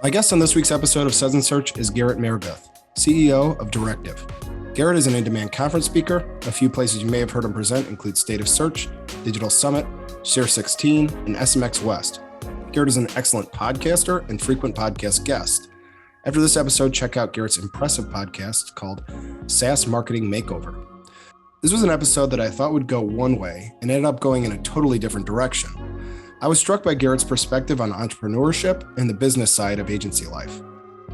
My guest on this week's episode of Suds Search is Garrett Mehrguth, CEO of Directive. Garrett is an in-demand conference speaker. A few places you may have heard him present include State of Search, Digital Summit, Share 16, and SMX West. Garrett is an excellent podcaster and frequent podcast guest. After this episode, check out Garrett's impressive podcast called SaaS Marketing Makeover. This was an episode that I thought would go one way and ended up going in a totally different direction. I was struck by Garrett's perspective on entrepreneurship and the business side of agency life.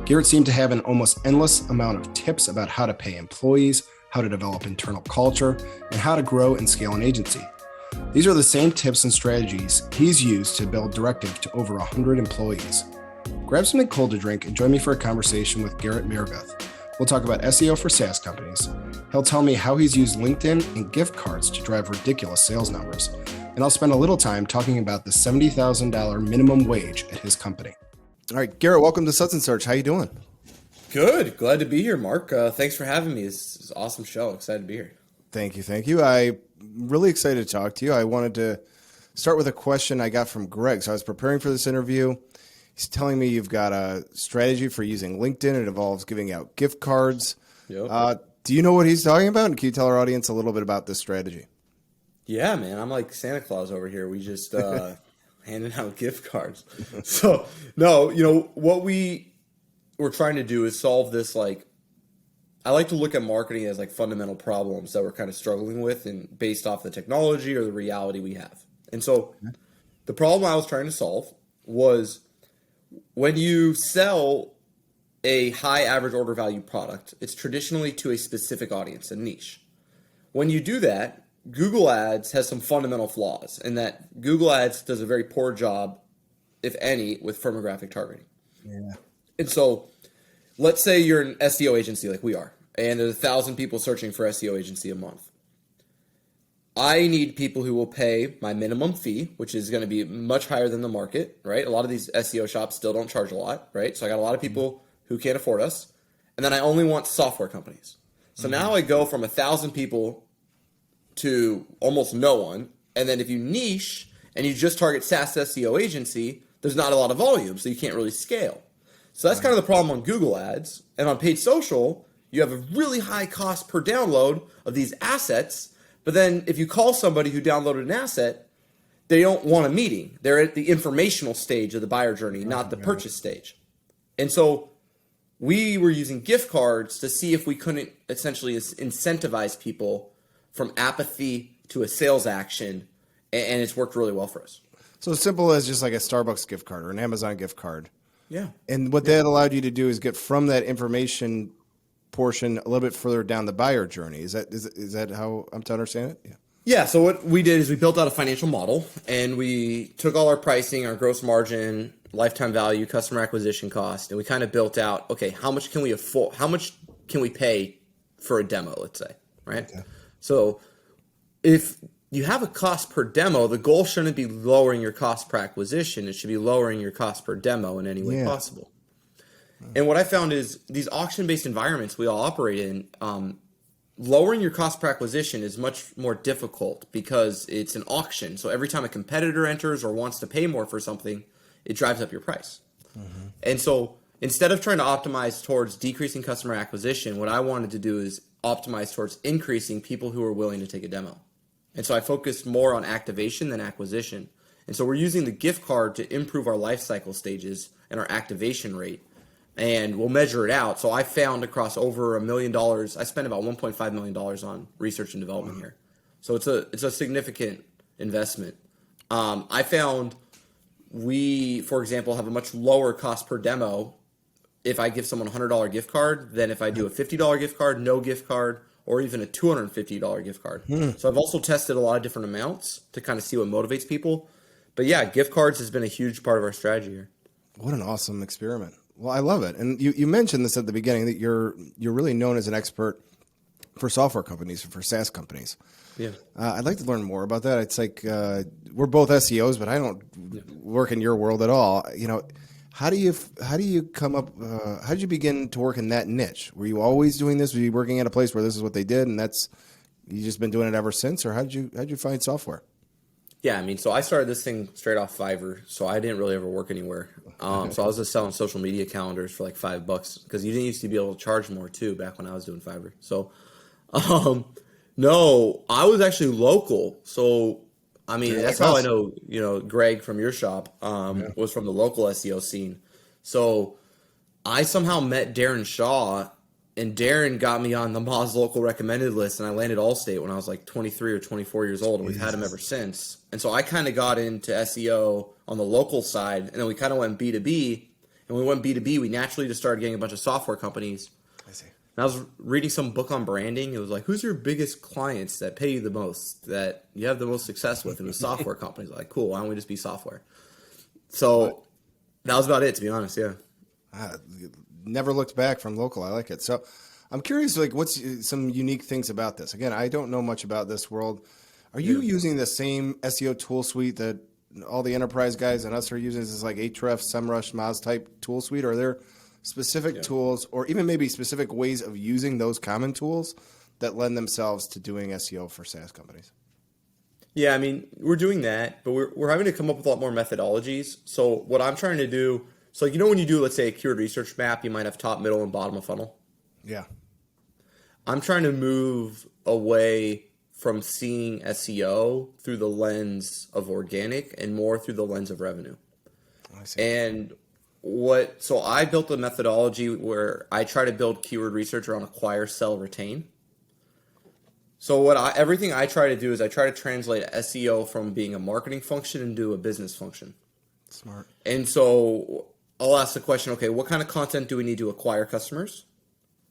Garrett seemed to have an almost endless amount of tips about how to pay employees, how to develop internal culture, and how to grow and scale an agency. These are the same tips and strategies he's used to build Directive to over 100 employees. Grab something cold to drink and join me for a conversation with Garrett Mehrguth. We'll talk about SEO for SaaS companies. He'll tell me how he's used LinkedIn and gift cards to drive ridiculous sales numbers. And I'll spend a little time talking about the $70,000 minimum wage at his company. All right, Garrett, welcome to Suds Search. How you doing? Good. Glad to be here, Mark. Thanks for having me. This is an awesome show. Excited to be here. Thank you. I'm really excited to talk to you. I wanted to start with a question I got from Greg. So I was preparing for this interview. He's telling me you've got a strategy for using LinkedIn. It involves giving out gift cards. Yep. Do you know what he's talking about? And can you tell our audience a little bit about this strategy? Yeah, man. I'm like Santa Claus over here. We just handing out gift cards. So, no, what we were trying to do is solve this, I like to look at marketing as fundamental problems that we're kind of struggling with and based off the technology or the reality we have. And so the problem I was trying to solve was when you sell a high average order value product, it's traditionally to a specific audience, a niche. When you do that, Google Ads has some fundamental flaws in that Google Ads does a very poor job, if any, with firmographic targeting. Yeah. And so let's say you're an SEO agency like we are, and there's 1,000 people searching for SEO agency a month. I need people who will pay my minimum fee, which is going to be much higher than the market, right? A lot of these SEO shops still don't charge a lot, right? So I got a lot of people who can't afford us. And then I only want software companies. So now I go from 1,000 people to almost no one. And then if you niche and you just target SaaS SEO agency, there's not a lot of volume, so you can't really scale. So that's kind of the problem on Google Ads. And on paid social, you have a really high cost per download of these assets. But then if you call somebody who downloaded an asset, they don't want a meeting. They're at the informational stage of the buyer journey, not the purchase stage. And so we were using gift cards to see if we couldn't essentially incentivize people from apathy to a sales action, and it's worked really well for us. So as simple as just like a Starbucks gift card or an Amazon gift card. Yeah. And what that allowed you to do is get from that information portion a little bit further down the buyer journey. Is that how I'm to understand it? Yeah. Yeah. So what we did is we built out a financial model, and we took all our pricing, our gross margin, lifetime value, customer acquisition cost, and we kind of built out, okay, how much can we afford? How much can we pay for a demo, let's say, right? Okay. So if you have a cost per demo, the goal shouldn't be lowering your cost per acquisition. It should be lowering your cost per demo in any way possible. And what I found is these auction-based environments we all operate in, lowering your cost per acquisition is much more difficult because it's an auction. So every time a competitor enters or wants to pay more for something, it drives up your price. Mm-hmm. And so instead of trying to optimize towards decreasing customer acquisition, what I wanted to do is optimize towards increasing people who are willing to take a demo. And so I focused more on activation than acquisition. And so we're using the gift card to improve our life cycle stages and our activation rate. And we'll measure it out. So I found across over $1 million, I spent about $1.5 million on research and development here. So it's a significant investment. I found we, for example, have a much lower cost per demo if I give someone a $100 gift card than if I do a $50 gift card, no gift card, or even a $250 gift card. So I've also tested a lot of different amounts to kind of see what motivates people. But yeah, gift cards has been a huge part of our strategy here. What an awesome experiment. Well, I love it. And you mentioned this at the beginning, that you're really known as an expert for software companies, for SaaS companies. Yeah. I'd like to learn more about that. It's like we're both SEOs, but I don't work in your world at all. How do you come up? How did you begin to work in that niche? Were you always doing this? Were you working at a place where this is what they did, and you just been doing it ever since? Or how did you find software? Yeah, I mean, so I started this thing straight off Fiverr, so I didn't really ever work anywhere. So I was just selling social media calendars for like $5 because you didn't used to be able to charge more too back when I was doing Fiverr. So, no, I was actually local. So, I mean, You're that's like how I us. know, Greg from your shop was from the local SEO scene. So I somehow met Darren Shaw, and Darren got me on the Moz local recommended list, and I landed Allstate when I was like 23 or 24 years old, and we've had him ever since. And so I kind of got into SEO on the local side, and then we kind of went B2B. And when we went B2B, we naturally just started getting a bunch of software companies. I see. And I was reading some book on branding. It was like, who's your biggest clients that pay you the most, that you have the most success with in the software companies? Like, cool, why don't we just be software? So that was about it, to be honest, yeah. Never looked back from local. I like it. So I'm curious, like, what's some unique things about this? Again, I don't know much about this world. Are you using the same SEO tool suite that all the enterprise guys and us are using? Is this like Ahrefs, SEMrush, Moz type tool suite? Or are there specific tools or even maybe specific ways of using those common tools that lend themselves to doing SEO for SaaS companies? Yeah, I mean, we're doing that, but we're having to come up with a lot more methodologies. So what I'm trying to do, so like, when you do, let's say, a keyword research map, you might have top, middle, and bottom of funnel. Yeah. I'm trying to move away from seeing SEO through the lens of organic and more through the lens of revenue. I see. And so I built a methodology where I try to build keyword research around acquire, sell, retain. So everything I try to do is I try to translate SEO from being a marketing function into a business function. Smart. And so I'll ask the question, okay, what kind of content do we need to acquire customers?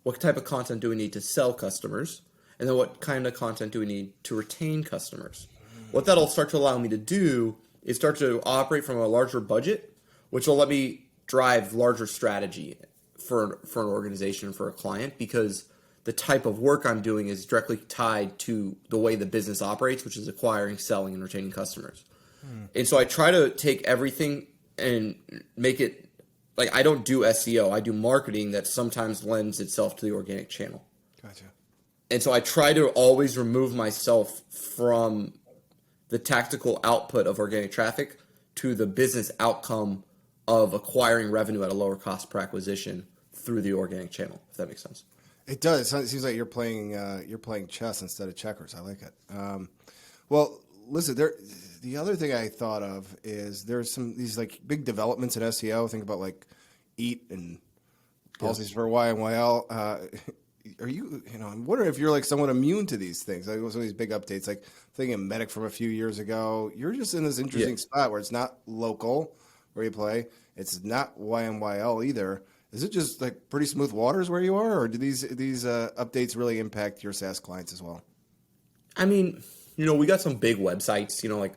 What type of content do we need to sell customers? And then what kind of content do we need to retain customers? What that'll start to allow me to do is start to operate from a larger budget, which will let me drive larger strategy for an organization, for a client, because the type of work I'm doing is directly tied to the way the business operates, which is acquiring, selling, and retaining customers. And so I try to take everything and make it like, I don't do SEO. I do marketing that sometimes lends itself to the organic channel. Gotcha. And so I try to always remove myself from the tactical output of organic traffic to the business outcome of acquiring revenue at a lower cost per acquisition through the organic channel, if that makes sense. It does. It seems like you're playing chess instead of checkers. I like it. Well, listen, the other thing I thought of is there's these like big developments in SEO. Think about like EAT and policies for Y and YL. Are you I'm wondering if you're like somewhat immune to these things. Like some of these big updates, like thinking of Medic from a few years ago. You're just in this interesting spot where it's not local where you play. It's not YMYL either. Is it just like pretty smooth waters where you are, or do these updates really impact your SaaS clients as well? I mean, we got some big websites, like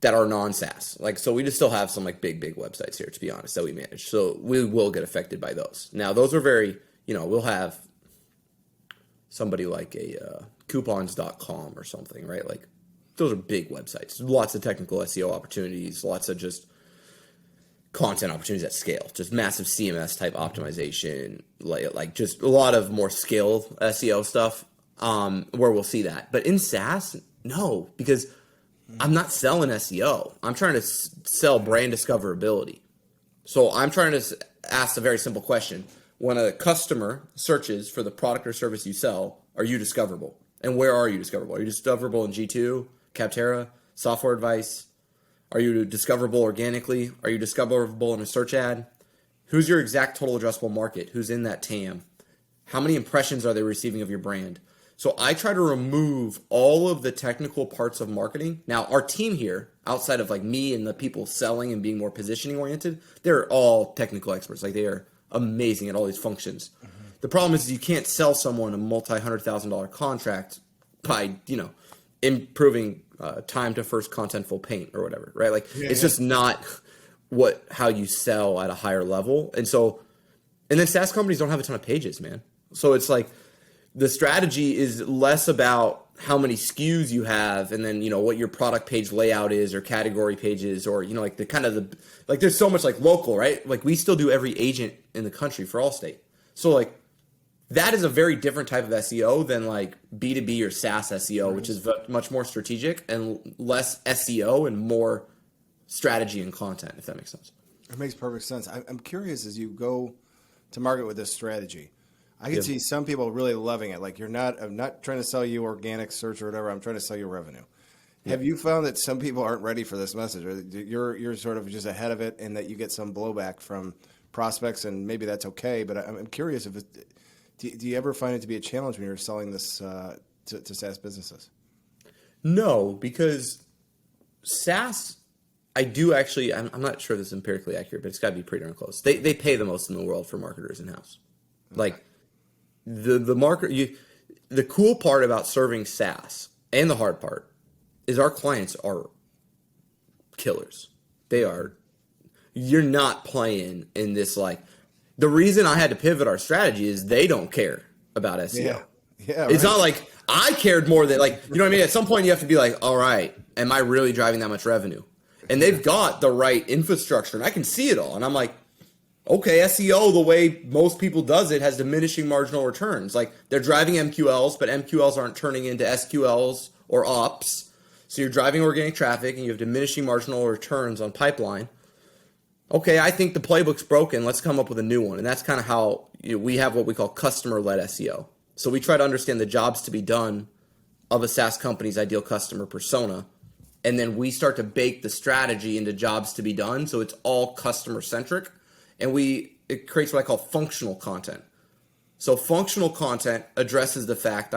that are non-SaaS. Like, so we just still have some like big websites here, to be honest, that we manage. So we will get affected by those. Now, those are very, we'll have somebody like a coupons.com or something, right? Like, those are big websites. Lots of technical SEO opportunities, lots of just content opportunities at scale, just massive CMS type optimization, like just a lot of more scale SEO stuff, where we'll see that. But in SaaS, no, because I'm not selling SEO. I'm trying to sell brand discoverability. So I'm trying to ask a very simple question. When a customer searches for the product or service you sell, are you discoverable? And where are you discoverable? Are you discoverable in G2, Capterra, Software Advice? Are you discoverable organically? Are you discoverable in a search ad? Who's your exact total addressable market? Who's in that TAM? How many impressions are they receiving of your brand? So I try to remove all of the technical parts of marketing. Now, our team here, outside of like me and the people selling and being more positioning oriented, they're all technical experts. Like, they are amazing at all these functions. Mm-hmm. The problem is you can't sell someone a multi-$100,000 contract by, improving time to first contentful paint or whatever, right? Like, it's just not how you sell at a higher level. And then SaaS companies don't have a ton of pages, man. So it's like, the strategy is less about how many SKUs you have and then, what your product page layout is or category pages or, like there's so much like local, right? Like, we still do every agent in the country for Allstate. So like, that is a very different type of SEO than like B2B or SaaS SEO, which is much more strategic and less SEO and more strategy and content, if that makes sense. It makes perfect sense. I'm curious, as you go to market with this strategy, I can see some people really loving it. Like I'm not trying to sell you organic search or whatever. I'm trying to sell you revenue. Have you found that some people aren't ready for this message, or you're sort of just ahead of it, and that you get some blowback from prospects, and maybe that's okay? But I'm curious do you ever find it to be a challenge when you're selling this to SaaS businesses? No, because SaaS, I do actually. I'm not sure this is empirically accurate, but it's got to be pretty darn close. They pay the most in the world for marketers in house. Okay. Like the cool part about serving SaaS, and the hard part, is our clients are killers. They are. You're not playing in this like. The reason I had to pivot our strategy is they don't care about SEO. Yeah. It's not like I cared more than like, you know what I mean? At some point you have to be like, all right, am I really driving that much revenue? And they've got the right infrastructure and I can see it all. And I'm like, okay, SEO, the way most people does it, has diminishing marginal returns. Like they're driving MQLs, but MQLs aren't turning into SQLs or ops. So you're driving organic traffic and you have diminishing marginal returns on pipeline. Okay, I think the playbook's broken. Let's come up with a new one. And that's kind of how we have what we call customer-led SEO. So we try to understand the jobs to be done of a SaaS company's ideal customer persona. And then we start to bake the strategy into jobs to be done. So it's all customer-centric. And it creates what I call functional content. So functional content addresses the fact,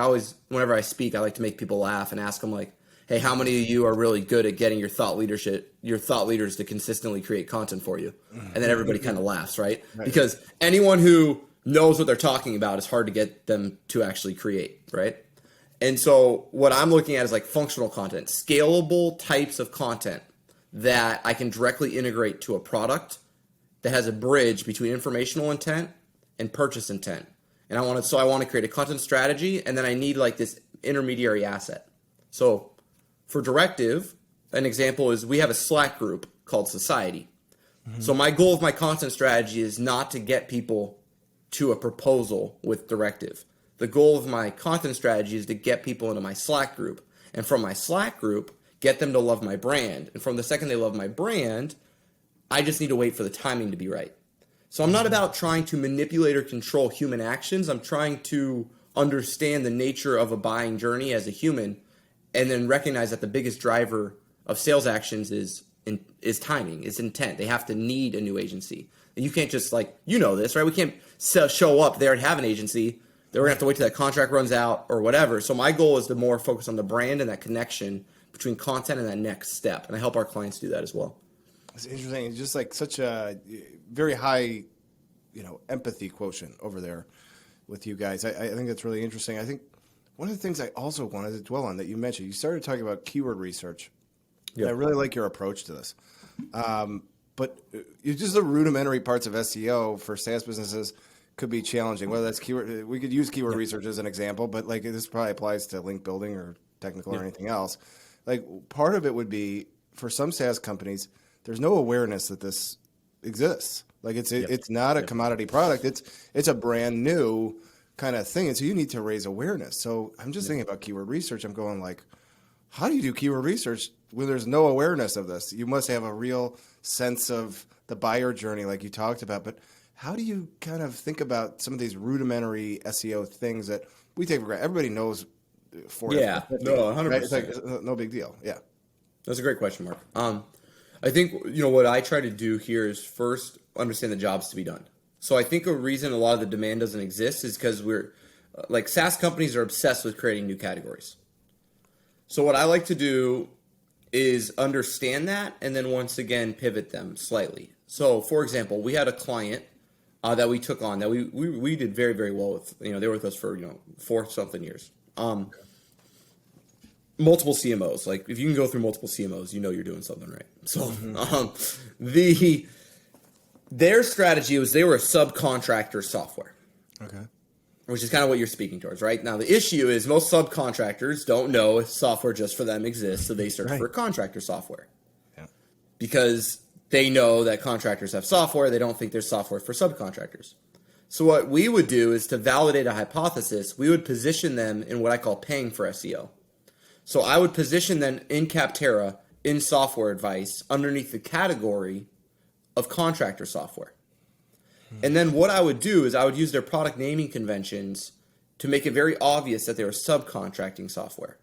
whenever I speak, I like to make people laugh and ask them like, hey, how many of you are really good at getting your thought leaders to consistently create content for you? And then everybody kind of laughs, right? Because anyone who knows what they're talking about, it's hard to get them to actually create, right? And so what I'm looking at is like functional content, scalable types of content that I can directly integrate to a product that has a bridge between informational intent and purchase intent. And I want to create a content strategy, and then I need like this intermediary asset. So for Directive, an example is we have a Slack group called Society. Mm-hmm. So my goal of my content strategy is not to get people to a proposal with Directive. The goal of my content strategy is to get people into my Slack group. And from my Slack group, get them to love my brand. And from the second they love my brand, I just need to wait for the timing to be right. So I'm not about trying to manipulate or control human actions. I'm trying to understand the nature of a buying journey as a human, and then recognize that the biggest driver of sales actions is timing, is intent. They have to need a new agency. You can't just this, right? We can't show up there and have an agency. We're going to have to wait till that contract runs out or whatever. So my goal is to more focus on the brand and that connection between content and that next step. And I help our clients do that as well. It's interesting. It's just like such a very high, empathy quotient over there with you guys. I think that's really interesting. I think one of the things I also wanted to dwell on that you mentioned, you started talking about keyword research. Yep. I really like your approach to this. But just the rudimentary parts of SEO for SaaS businesses could be challenging. Whether that's keyword, we could use keyword research as an example, but like this probably applies to link building or technical or anything else. Like part of it would be for some SaaS companies, there's no awareness that this exists. Like it's not a commodity product. It's a brand new kind of thing. And so you need to raise awareness. So I'm just thinking about keyword research. I'm going like, how do you do keyword research when there's no awareness of this? You must have a real sense of the buyer journey like you talked about. But how do you kind of think about some of these rudimentary SEO things that we take for granted? Everybody knows. 100%. Right? It's like no big deal. Yeah. That's a great question, Mark. I think, what I try to do here is first understand the jobs to be done. So I think a reason a lot of the demand doesn't exist is because we're like SaaS companies are obsessed with creating new categories. So what I like to do is understand that and then once again pivot them slightly. So for example, we had a client that we took on that we did very, very well with. They were with us for 4-something years. Multiple CMOs. Like if you can go through multiple CMOs, you're doing something right. So their strategy was they were a subcontractor software. Okay. Which is kind of what you're speaking towards, right? Now, the issue is most subcontractors don't know if software just for them exists, so they search for contractor software. Yeah. Because they know that contractors have software, they don't think there's software for subcontractors. So what we would do is to validate a hypothesis, we would position them in what I call paying for SEO. So I would position them in Capterra, in software advice, underneath the category of contractor software. And then what I would do is I would use their product naming conventions to make it very obvious that they were subcontracting software.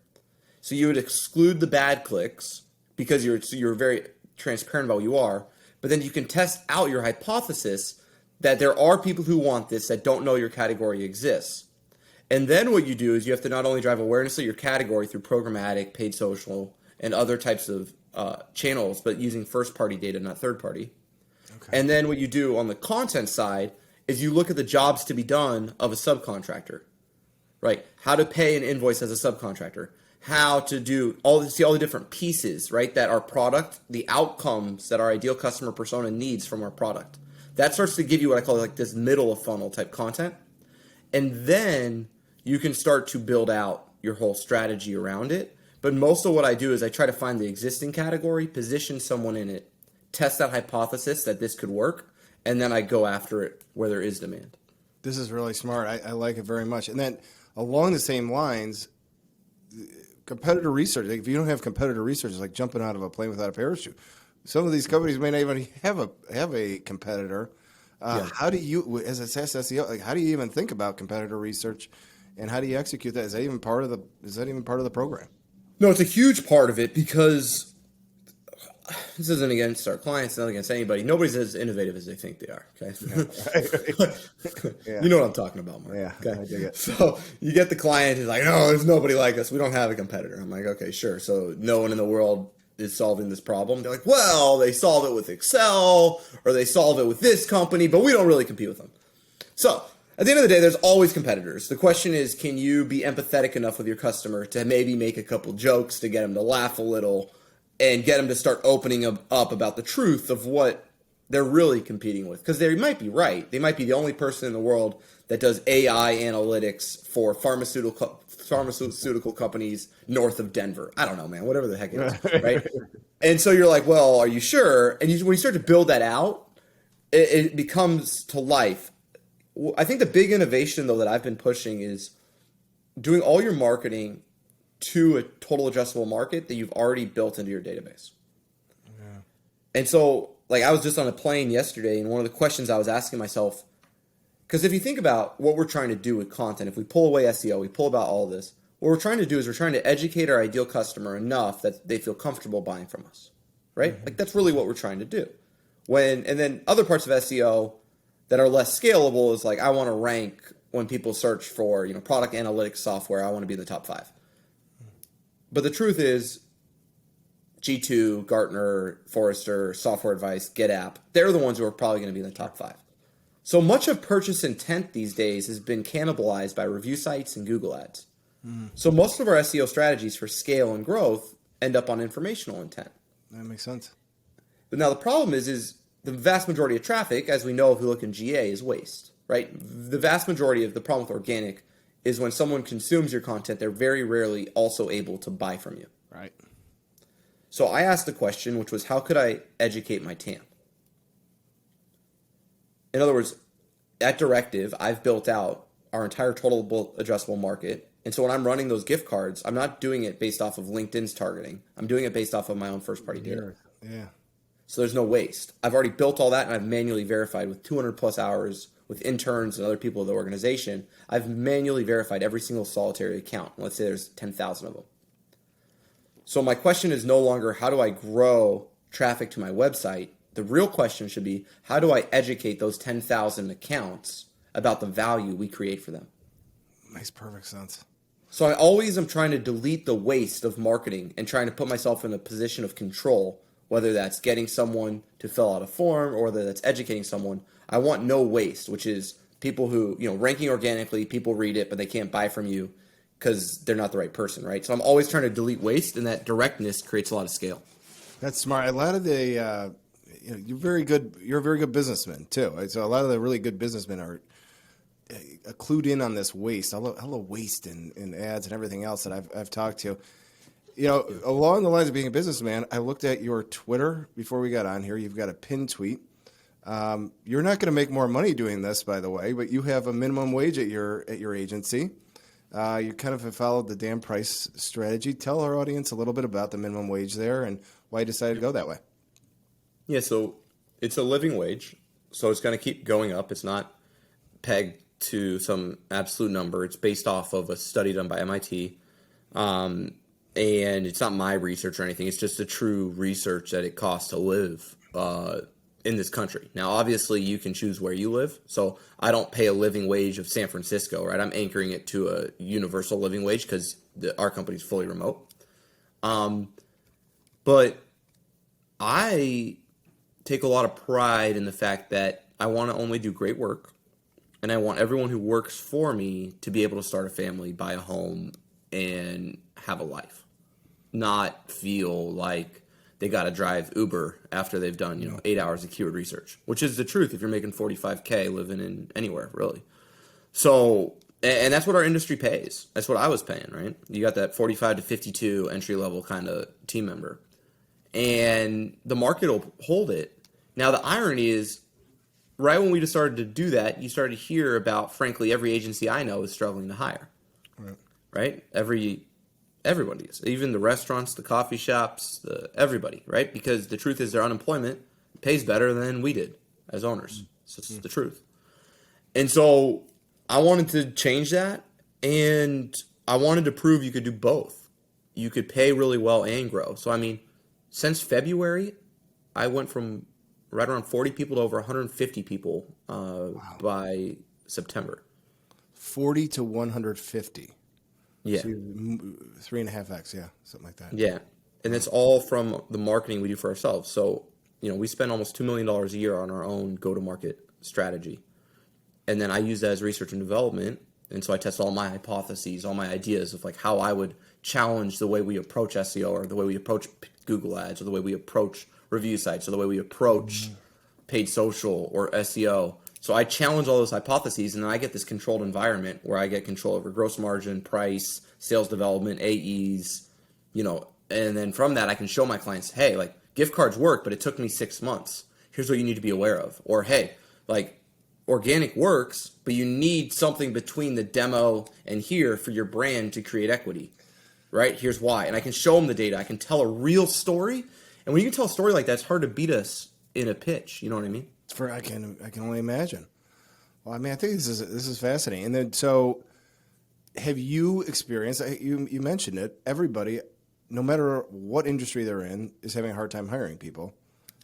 So you would exclude the bad clicks because you're very transparent about what you are, but then you can test out your hypothesis that there are people who want this that don't know your category exists. And then what you do is you have to not only drive awareness of your category through programmatic, paid social, and other types of channels, but using first-party data, not third-party. Okay. And then what you do on the content side is you look at the jobs to be done of a subcontractor, right? How to pay an invoice as a subcontractor, how to do all the different pieces, right? That our product, the outcomes that our ideal customer persona needs from our product. That starts to give you what I call like this middle of funnel type content. And then you can start to build out your whole strategy around it. But most of what I do is I try to find the existing category, position someone in it, test that hypothesis that this could work, and then I go after it where there is demand. This is really smart. I like it very much. And then along the same lines, competitor research. Like if you don't have competitor research, it's like jumping out of a plane without a parachute. Some of these companies may not even have a competitor. How do you, as a SaaS SEO, like how do you even think about competitor research, and how do you execute that? Is that even part of the program? No, it's a huge part of it because this isn't against our clients, not against anybody. Nobody's as innovative as they think they are. Okay, You know what I'm talking about, Mark. Yeah, okay? I dig it. So you get the client who's like, "No, there's nobody like us. We don't have a competitor." I'm like, "Okay, sure." So no one in the world is solving this problem. They're like, "Well, they solve it with Excel, or they solve it with this company, but we don't really compete with them." So at the end of the day, there's always competitors. The question is, can you be empathetic enough with your customer to maybe make a couple jokes to get them to laugh a little and get them to start opening up about the truth of what they're really competing with? Because they might be right. They might be the only person in the world that does AI analytics for pharmaceutical companies north of Denver. I don't know, man, whatever the heck it is, right? And so you're like, well, are you sure? And when you start to build that out, it becomes to life. I think the big innovation, though, that I've been pushing is doing all your marketing to a total addressable market that you've already built into your database. Yeah. And so, like, I was just on a plane yesterday, and one of the questions I was asking myself, because if you think about what we're trying to do with content, if we pull away SEO, we pull about all this, what we're trying to do is we're trying to educate our ideal customer enough that they feel comfortable buying from us, right? Mm-hmm. Like, that's really what we're trying to do. And then other parts of SEO that are less scalable is like, I want to rank when people search for, product analytics software, I want to be in the top 5. But the truth is, G2, Gartner, Forrester, Software Advice, GetApp, they're the ones who are probably going to be in the top 5. So much of purchase intent these days has been cannibalized by review sites and Google ads. So most of our SEO strategies for scale and growth end up on informational intent. That makes sense. But now the problem is the vast majority of traffic, as we know if we look in GA, is waste, right? The vast majority of the problem with organic is when someone consumes your content, they're very rarely also able to buy from you. Right. So I asked the question, which was, how could I educate my TAM? In other words, at Directive, I've built out our entire total addressable market. And so when I'm running those gift cards, I'm not doing it based off of LinkedIn's targeting. I'm doing it based off of my own first-party data. Yeah. So there's no waste. I've already built all that, and I've manually verified with 200 plus hours with interns and other people of the organization. I've manually verified every single solitary account. Let's say there's 10,000 of them. So my question is no longer, how do I grow traffic to my website? The real question should be, how do I educate those 10,000 accounts about the value we create for them? Makes perfect sense. So I always am trying to delete the waste of marketing and trying to put myself in a position of control, whether that's getting someone to fill out a form or whether that's educating someone. I want no waste, which is people who, ranking organically, people read it, but they can't buy from you because they're not the right person, right? So I'm always trying to delete waste, and that directness creates a lot of scale. That's smart. A lot of the, you're very good. You're a very good businessman too. So a lot of the really good businessmen are clued in on this waste. All the waste in ads and everything else that I've talked to. Along the lines of being a businessman, I looked at your Twitter before we got on here. You've got a pinned tweet You're not going to make more money doing this, by the way, but you have a minimum wage at your agency. You kind of have followed the Dan Price strategy. Tell our audience a little bit about the minimum wage there and why you decided to go that way. Yeah, so it's a living wage, so it's going to keep going up. It's not pegged to some absolute number. It's based off of a study done by MIT, and it's not my research or anything. It's just the true research that it costs to live in this country. Now, obviously, you can choose where you live. So I don't pay a living wage of San Francisco, right? I'm anchoring it to a universal living wage because our company is fully remote. But I take a lot of pride in the fact that I want to only do great work, and I want everyone who works for me to be able to start a family, buy a home, and have a life, not feel like they got to drive Uber after they've done 8 hours of keyword research, which is the truth if you're making $45K living in anywhere, really. So, and that's what our industry pays. That's what I was paying, right? You got that 45 to 52 entry level kind of team member, and the market will hold it. Now, the irony is, right when we just started to do that, you started to hear about, frankly, every agency I know is struggling to hire. Right? Everybody is. Even the restaurants, the coffee shops, everybody, right? Because the truth is their unemployment pays better than we did as owners. So it's the truth. And so I wanted to change that, and I wanted to prove you could do both. You could pay really well and grow. So, I mean, since February, I went from right around 40 people to over 150 people by September. 40 to 150. Yeah. So 3.5x, yeah, something like that. Yeah. And it's all from the marketing we do for ourselves. So, we spend almost $2 million a year on our own go-to-market strategy. And then I use that as research and development. And so I test all my hypotheses, all my ideas of like how I would challenge the way we approach SEO, or the way we approach Google ads, or the way we approach review sites, or the way we approach paid social or SEO. So I challenge all those hypotheses, and then I get this controlled environment where I get control over gross margin, price, sales development, AEs, and then from that I can show my clients, hey, like gift cards work, but it took me 6 months. Here's what you need to be aware of. Or, hey, like organic works, but you need something between the demo and here for your brand to create equity, right? Here's why. And I can show them the data. I can tell a real story. And when you can tell a story like that, it's hard to beat us in a pitch. You know what I mean? I can only imagine. Well, I mean, I think this is fascinating. And then, so have you experienced? You mentioned it. Everybody, no matter what industry they're in, is having a hard time hiring people.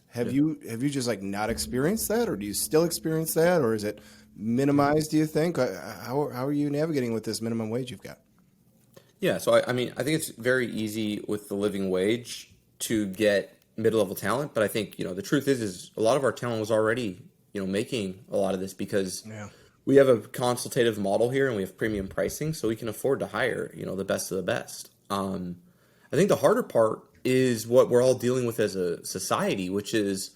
Have you just like not experienced that, or do you still experience that, or is it minimized? Do you think? How are you navigating with this minimum wage you've got? Yeah. So I mean, I think it's very easy with the living wage to get mid-level talent, but I think the truth is a lot of our talent was already making a lot of this because we have a consultative model here and we have premium pricing, so we can afford to hire the best of the best. I think the harder part is what we're all dealing with as a society, which is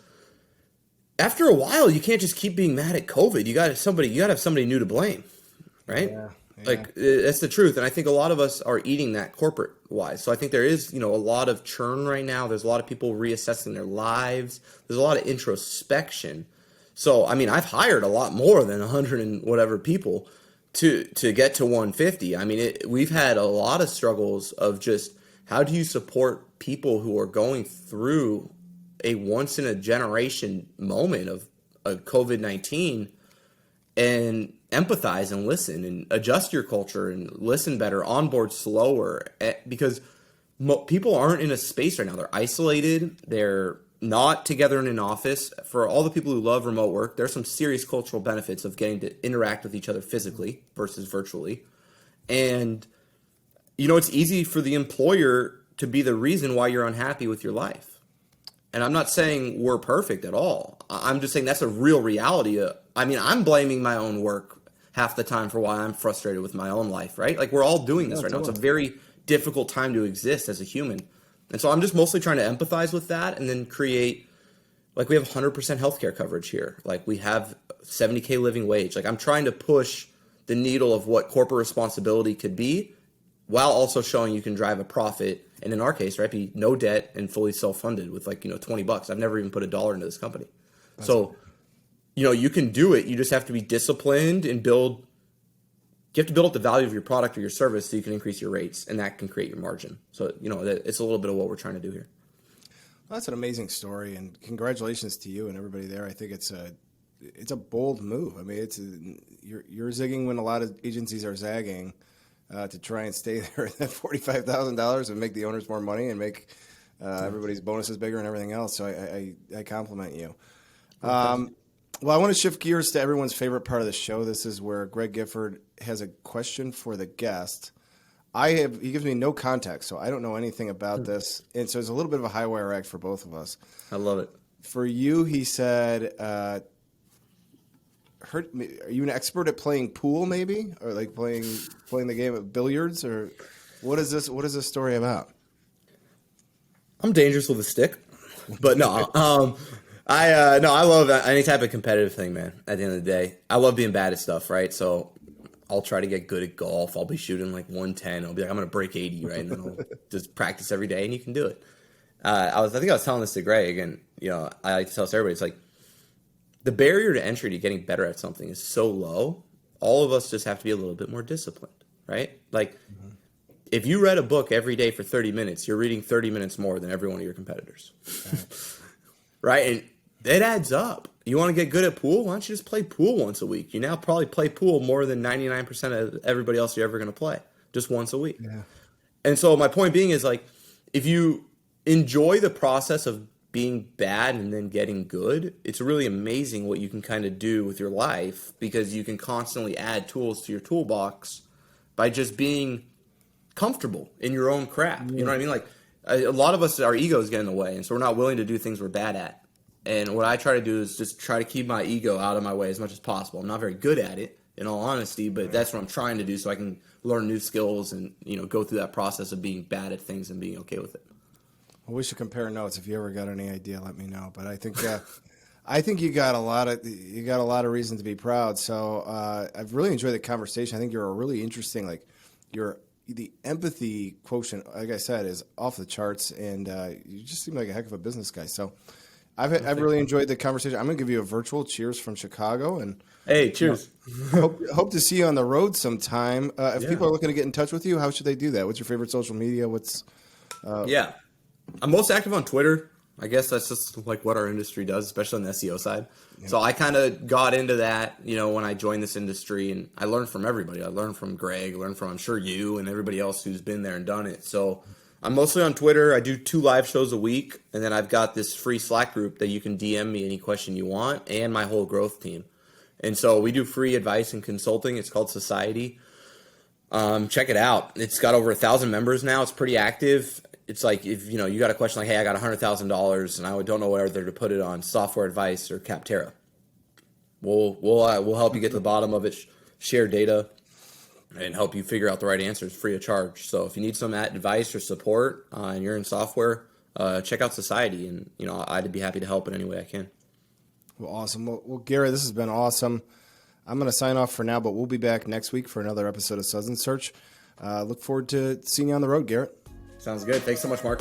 after a while you can't just keep being mad at COVID. You got to have somebody new to blame, right? Yeah. Like that's the truth. And I think a lot of us are eating that corporate wise. So I think there is, a lot of churn right now. There's a lot of people reassessing their lives. There's a lot of introspection. So, I mean, I've hired a lot more than 100 and whatever people to get to 150. I mean, we've had a lot of struggles of just how do you support people who are going through a once in a generation moment of COVID-19 and empathize and listen and adjust your culture and listen better, onboard slower, because people aren't in a space right now. They're isolated. They're not together in an office. For all the people who love remote work, there's some serious cultural benefits of getting to interact with each other physically versus virtually. And, it's easy for the employer to be the reason why you're unhappy with your life. And I'm not saying we're perfect at all. I'm just saying that's a real reality. I mean, I'm blaming my own work half the time for why I'm frustrated with my own life, right? Like we're all doing this right now. It's a very difficult time to exist as a human. And so I'm just mostly trying to empathize with that and then create, like we have 100% healthcare coverage here. Like we have $70K living wage. Like I'm trying to push the needle of what corporate responsibility could be while also showing you can drive a profit. And in our case, right, be no debt and fully self-funded with like, $20. I've never even put $1 into this company. So you can do it. You just have to be disciplined and you have to build up the value of your product or your service so you can increase your rates, and that can create your margin. So, it's a little bit of what we're trying to do here. Well, that's an amazing story, and congratulations to you and everybody there. I think it's a bold move. I mean, you're zigging when a lot of agencies are zagging to try and stay there at that $45,000 and make the owners more money and make everybody's bonuses bigger and everything else. So I compliment you. Well, I want to shift gears to everyone's favorite part of the show. This is where Greg Gifford has a question for the guest. He gives me no context, so I don't know anything about this. And so it's a little bit of a high wire act for both of us. I love it. For you, he said, are you an expert at playing pool maybe? Or like playing the game of billiards? Or what is this story about? I'm dangerous with a stick, but no, I love any type of competitive thing, man. At the end of the day, I love being bad at stuff, right? So I'll try to get good at golf. I'll be shooting like 110. I'll be like, I'm going to break 80, right? And then I'll just practice every day, and you can do it. I think I was telling this to Greg, and I like to tell this to everybody. It's like the barrier to entry to getting better at something is so low. All of us just have to be a little bit more disciplined, right? Like if you read a book every day for 30 minutes, you're reading 30 minutes more than every one of your competitors, right? And it adds up. You want to get good at pool? Why don't you just play pool once a week? You now probably play pool more than 99% of everybody else you're ever going to play, just once a week. Yeah. And so my point being is like, if you enjoy the process of being bad and then getting good, it's really amazing what you can kind of do with your life, because you can constantly add tools to your toolbox by just being comfortable in your own crap. You know what I mean? Like a lot of us, our egos get in the way, and so we're not willing to do things we're bad at. And what I try to do is just try to keep my ego out of my way as much as possible. I'm not very good at it, in all honesty, but that's what I'm trying to do so I can learn new skills and go through that process of being bad at things and being okay with it. Well, we should compare notes. If you ever got any idea, let me know. But I think you got a lot of reason to be proud. So I've really enjoyed the conversation. I think you're a really interesting, the empathy quotient, like I said, is off the charts, and you just seem like a heck of a business guy. So I've really enjoyed the conversation. I'm going to give you a virtual cheers from Chicago, and hey, cheers. Hope to see you on the road sometime. If people are looking to get in touch with you, how should they do that? What's your favorite social media? I'm most active on Twitter. I guess that's just like what our industry does, especially on the SEO side. Yeah. So I kind of got into that, when I joined this industry, and I learned from everybody. I learned from Greg, learned from, I'm sure, you and everybody else who's been there and done it. So I'm mostly on Twitter. I do 2 live shows a week, and then I've got this free Slack group that you can DM me any question you want, and my whole growth team. And so we do free advice and consulting. It's called Society. Check it out. It's got over 1,000 members now. It's pretty active. It's like if you got a question like, hey, I got $100,000 and I don't know whether to put it on software advice or Capterra. We'll help you get to the bottom of it, share data, and help you figure out the right answers free of charge. So if you need some advice or support and you're in software, check out Society, and I'd be happy to help in any way I can. Well, awesome. Well, Garrett, this has been awesome. I'm going to sign off for now, but we'll be back next week for another episode of Suds Search. Look forward to seeing you on the road, Garrett. Sounds good. Thanks so much, Mark.